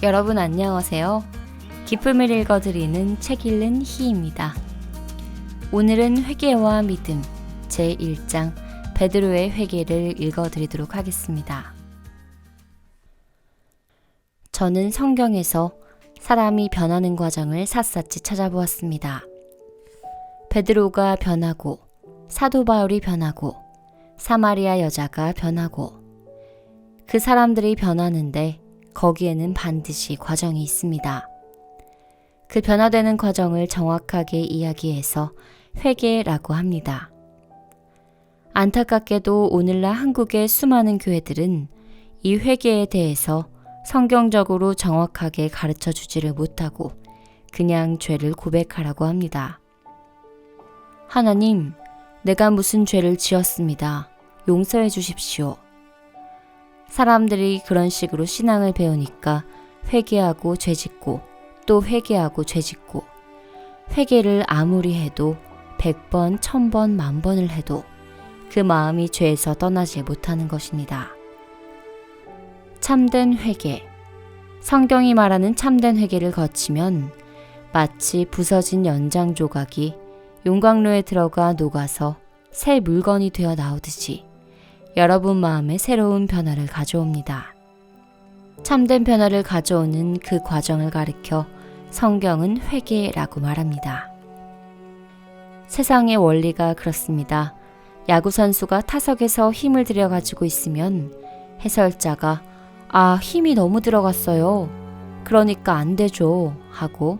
여러분 안녕하세요. 기쁨을 읽어드리는 책 읽는 희입니다. 오늘은 회개와 믿음 제1장 베드로의 회개를 읽어드리도록 하겠습니다. 저는 성경에서 사람이 변하는 과정을 샅샅이 찾아보았습니다. 베드로가 변하고 사도 바울이 변하고 사마리아 여자가 변하고 그 사람들이 변하는데 거기에는 반드시 과정이 있습니다. 그 변화되는 과정을 정확하게 이야기해서 회개라고 합니다. 안타깝게도 오늘날 한국의 수많은 교회들은 이 회개에 대해서 성경적으로 정확하게 가르쳐 주지를 못하고 그냥 죄를 고백하라고 합니다. 하나님, 내가 무슨 죄를 지었습니다. 용서해 주십시오. 사람들이 그런 식으로 신앙을 배우니까 회개하고 죄짓고 또 회개하고 죄짓고 회개를 아무리 해도 100번, 1000번, 10,000번을 해도 그 마음이 죄에서 떠나지 못하는 것입니다. 참된 회개. 성경이 말하는 참된 회개를 거치면 마치 부서진 연장 조각이 용광로에 들어가 녹아서 새 물건이 되어 나오듯이 여러분 마음에 새로운 변화를 가져옵니다. 참된 변화를 가져오는 그 과정을 가리켜 성경은 회개라고 말합니다. 세상의 원리가 그렇습니다. 야구 선수가 타석에서 힘을 들여가지고 있으면 해설자가 힘이 너무 들어갔어요. 그러니까 안 되죠. 하고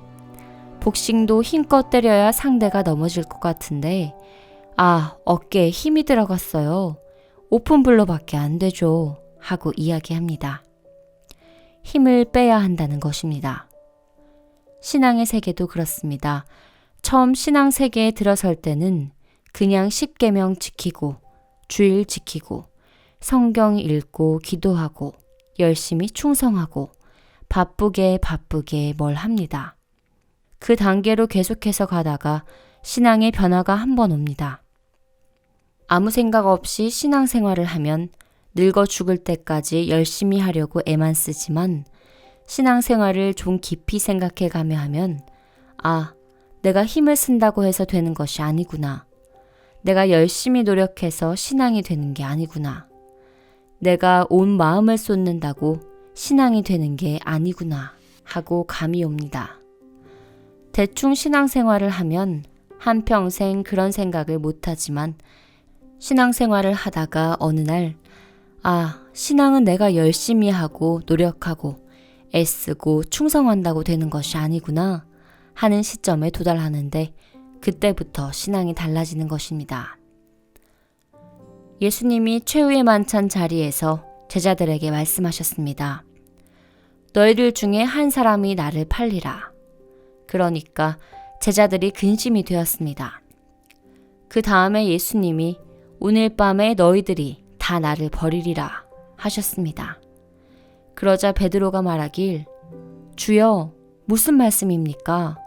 복싱도 힘껏 때려야 상대가 넘어질 것 같은데 어깨에 힘이 들어갔어요. 오픈블로밖에 안 되죠. 하고 이야기합니다. 힘을 빼야 한다는 것입니다. 신앙의 세계도 그렇습니다. 처음 신앙 세계에 들어설 때는 그냥 10계명 지키고 주일 지키고 성경 읽고 기도하고 열심히 충성하고 바쁘게 뭘 합니다. 그 단계로 계속해서 가다가 신앙의 변화가 한 번 옵니다. 아무 생각 없이 신앙생활을 하면 늙어 죽을 때까지 열심히 하려고 애만 쓰지만 신앙생활을 좀 깊이 생각해 가며 하면 내가 힘을 쓴다고 해서 되는 것이 아니구나. 내가 열심히 노력해서 신앙이 되는 게 아니구나. 내가 온 마음을 쏟는다고 신앙이 되는 게 아니구나 하고 감이 옵니다. 대충 신앙생활을 하면 한평생 그런 생각을 못하지만 신앙생활을 하다가 어느 날 신앙은 내가 열심히 하고 노력하고 애쓰고 충성한다고 되는 것이 아니구나 하는 시점에 도달하는데 그때부터 신앙이 달라지는 것입니다. 예수님이 최후의 만찬 자리에서 제자들에게 말씀하셨습니다. 너희들 중에 한 사람이 나를 팔리라. 그러니까 제자들이 근심이 되었습니다. 그 다음에 예수님이 오늘 밤에 너희들이 다 나를 버리리라 하셨습니다. 그러자 베드로가 말하길 주여 무슨 말씀입니까?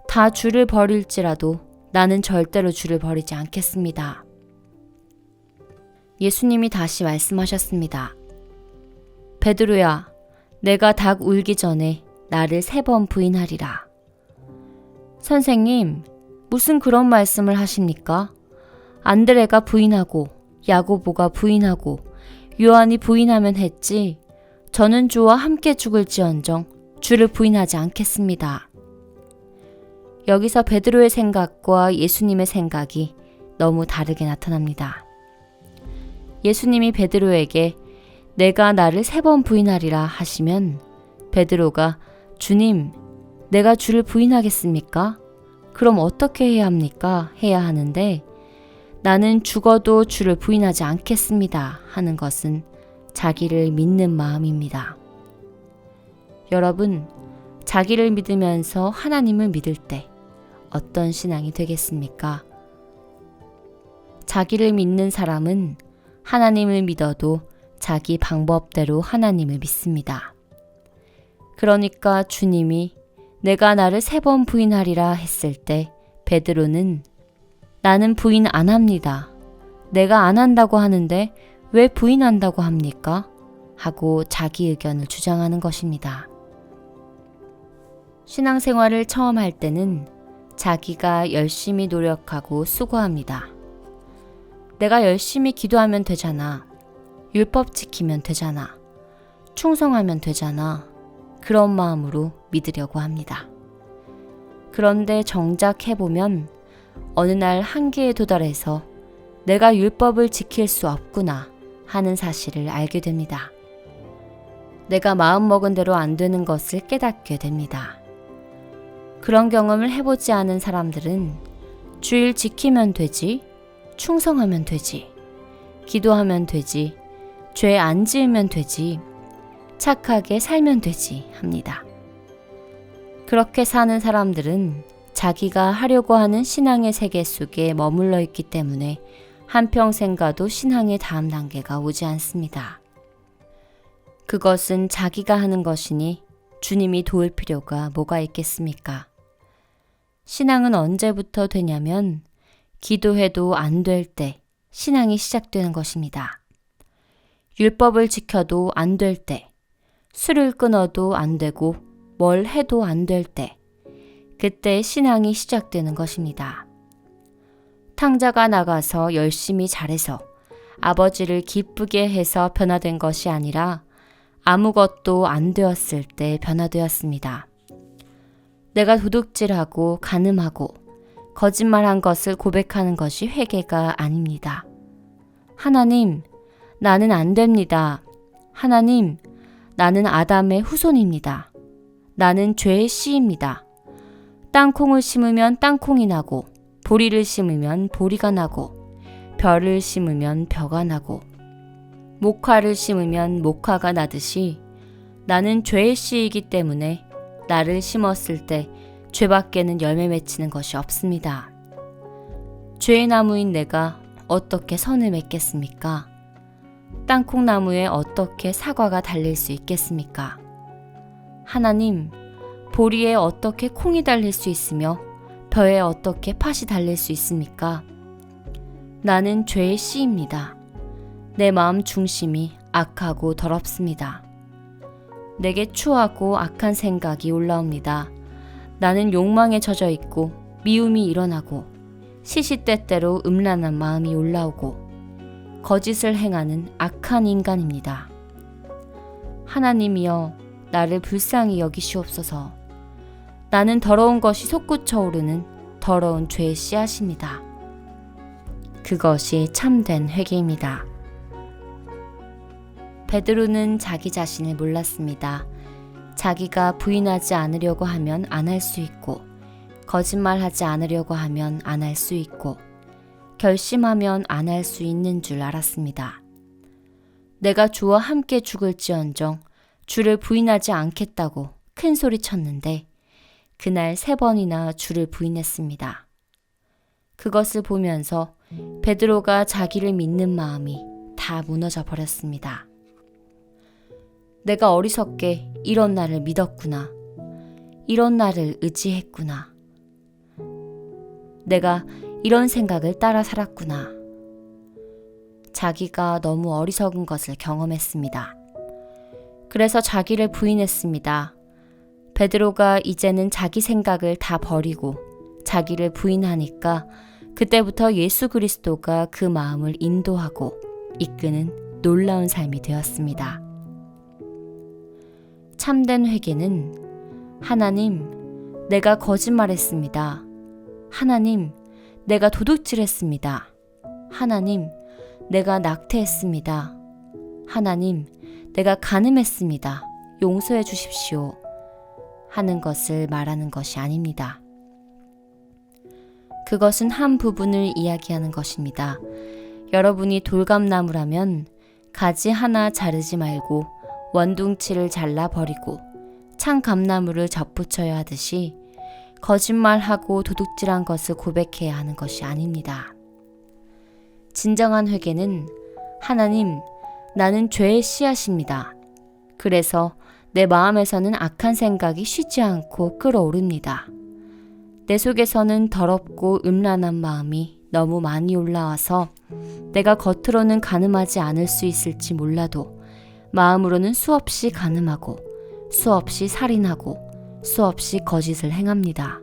다 주를 버릴지라도 나는 절대로 주를 버리지 않겠습니다. 예수님이 다시 말씀하셨습니다. 베드로야, 내가 닭 울기 전에 나를 3번 부인하리라. 선생님, 무슨 그런 말씀을 하십니까? 안드레가 부인하고 야고보가 부인하고 요한이 부인하면 했지 저는 주와 함께 죽을지언정 주를 부인하지 않겠습니다. 여기서 베드로의 생각과 예수님의 생각이 너무 다르게 나타납니다. 예수님이 베드로에게 내가 나를 3번 부인하리라 하시면 베드로가 주님, 내가 주를 부인하겠습니까? 그럼 어떻게 해야 합니까? 해야 하는데 나는 죽어도 주를 부인하지 않겠습니다 하는 것은 자기를 믿는 마음입니다. 여러분, 자기를 믿으면서 하나님을 믿을 때 어떤 신앙이 되겠습니까? 자기를 믿는 사람은 하나님을 믿어도 자기 방법대로 하나님을 믿습니다. 그러니까 주님이 내가 나를 3번 부인하리라 했을 때 베드로는 나는 부인 안 합니다. 내가 안 한다고 하는데 왜 부인한다고 합니까? 하고 자기 의견을 주장하는 것입니다. 신앙생활을 처음 할 때는 자기가 열심히 노력하고 수고합니다. 내가 열심히 기도하면 되잖아. 율법 지키면 되잖아. 충성하면 되잖아. 그런 마음으로 믿으려고 합니다. 그런데 정작 해보면 어느 날 한계에 도달해서 내가 율법을 지킬 수 없구나 하는 사실을 알게 됩니다. 내가 마음먹은 대로 안 되는 것을 깨닫게 됩니다. 그런 경험을 해보지 않은 사람들은 주일 지키면 되지, 충성하면 되지, 기도하면 되지, 죄 안 지으면 되지, 착하게 살면 되지 합니다. 그렇게 사는 사람들은 자기가 하려고 하는 신앙의 세계 속에 머물러 있기 때문에 한평생 가도 신앙의 다음 단계가 오지 않습니다. 그것은 자기가 하는 것이니 주님이 도울 필요가 뭐가 있겠습니까? 신앙은 언제부터 되냐면 기도해도 안 될 때 신앙이 시작되는 것입니다. 율법을 지켜도 안 될 때, 술을 끊어도 안 되고 뭘 해도 안 될 때, 그때 신앙이 시작되는 것입니다. 탕자가 나가서 열심히 잘해서 아버지를 기쁘게 해서 변화된 것이 아니라 아무것도 안 되었을 때 변화되었습니다. 내가 도둑질하고 간음하고 거짓말한 것을 고백하는 것이 회개가 아닙니다. 하나님, 나는 안 됩니다. 하나님, 나는 아담의 후손입니다. 나는 죄의 씨입니다. 땅콩을 심으면 땅콩이 나고, 보리를 심으면 보리가 나고, 벼를 심으면 벼가 나고, 목화를 심으면 목화가 나듯이 나는 죄의 씨이기 때문에 나를 심었을 때 죄밖에는 열매 맺히는 것이 없습니다. 죄의 나무인 내가 어떻게 선을 맺겠습니까? 땅콩나무에 어떻게 사과가 달릴 수 있겠습니까? 하나님, 보리에 어떻게 콩이 달릴 수 있으며 벼에 어떻게 팥이 달릴 수 있습니까? 나는 죄의 씨입니다. 내 마음 중심이 악하고 더럽습니다. 내게 추하고 악한 생각이 올라옵니다. 나는 욕망에 젖어 있고 미움이 일어나고 시시때때로 음란한 마음이 올라오고 거짓을 행하는 악한 인간입니다. 하나님이여, 나를 불쌍히 여기시옵소서. 나는 더러운 것이 솟구쳐 오르는 더러운 죄의 씨앗입니다. 그것이 참된 회개입니다. 베드로는 자기 자신을 몰랐습니다. 자기가 부인하지 않으려고 하면 안 할 수 있고, 거짓말하지 않으려고 하면 안 할 수 있고, 결심하면 안 할 수 있는 줄 알았습니다. 내가 주와 함께 죽을지언정 주를 부인하지 않겠다고 큰 소리 쳤는데 그날 3번이나 주를 부인했습니다. 그것을 보면서 베드로가 자기를 믿는 마음이 다 무너져 버렸습니다. 내가 어리석게 이런 나를 믿었구나. 이런 나를 의지했구나. 내가 이런 생각을 따라 살았구나. 자기가 너무 어리석은 것을 경험했습니다. 그래서 자기를 부인했습니다. 베드로가 이제는 자기 생각을 다 버리고 자기를 부인하니까 그때부터 예수 그리스도가 그 마음을 인도하고 이끄는 놀라운 삶이 되었습니다. 참된 회개는 하나님, 내가 거짓말했습니다. 하나님, 내가 도둑질했습니다. 하나님, 내가 낙태했습니다. 하나님, 내가 간음했습니다. 용서해 주십시오. 하는 것을 말하는 것이 아닙니다. 그것은 한 부분을 이야기하는 것입니다. 여러분이 돌감나무라면 가지 하나 자르지 말고 원둥치를 잘라버리고 창감나무를 접붙여야 하듯이 거짓말하고 도둑질한 것을 고백해야 하는 것이 아닙니다. 진정한 회개는 하나님, 나는 죄의 씨앗입니다. 그래서 내 마음에서는 악한 생각이 쉬지 않고 끓어오릅니다. 내 속에서는 더럽고 음란한 마음이 너무 많이 올라와서 내가 겉으로는 간음하지 않을 수 있을지 몰라도 마음으로는 수없이 간음하고 수없이 살인하고 수없이 거짓을 행합니다.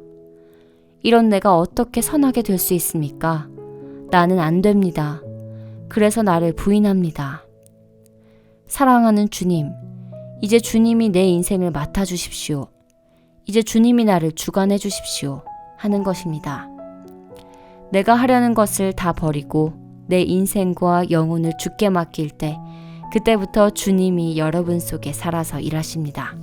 이런 내가 어떻게 선하게 될 수 있습니까? 나는 안 됩니다. 그래서 나를 부인합니다. 사랑하는 주님, 이제 주님이 내 인생을 맡아주십시오. 이제 주님이 나를 주관해 주십시오. 하는 것입니다. 내가 하려는 것을 다 버리고 내 인생과 영혼을 주께 맡길 때 그때부터 주님이 여러분 속에 살아서 일하십니다.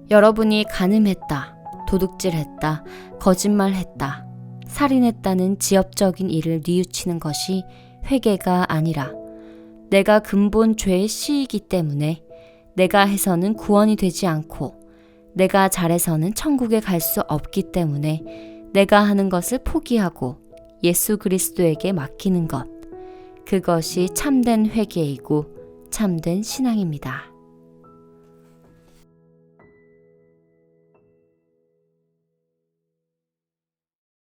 여러분이 간음했다, 도둑질했다, 거짓말했다, 살인했다는 지엽적인 일을 뉘우치는 것이 회개가 아니라 내가 근본 죄의 씨이기 때문에 내가 해서는 구원이 되지 않고 내가 잘해서는 천국에 갈 수 없기 때문에 내가 하는 것을 포기하고 예수 그리스도에게 맡기는 것, 그것이 참된 회개이고 참된 신앙입니다.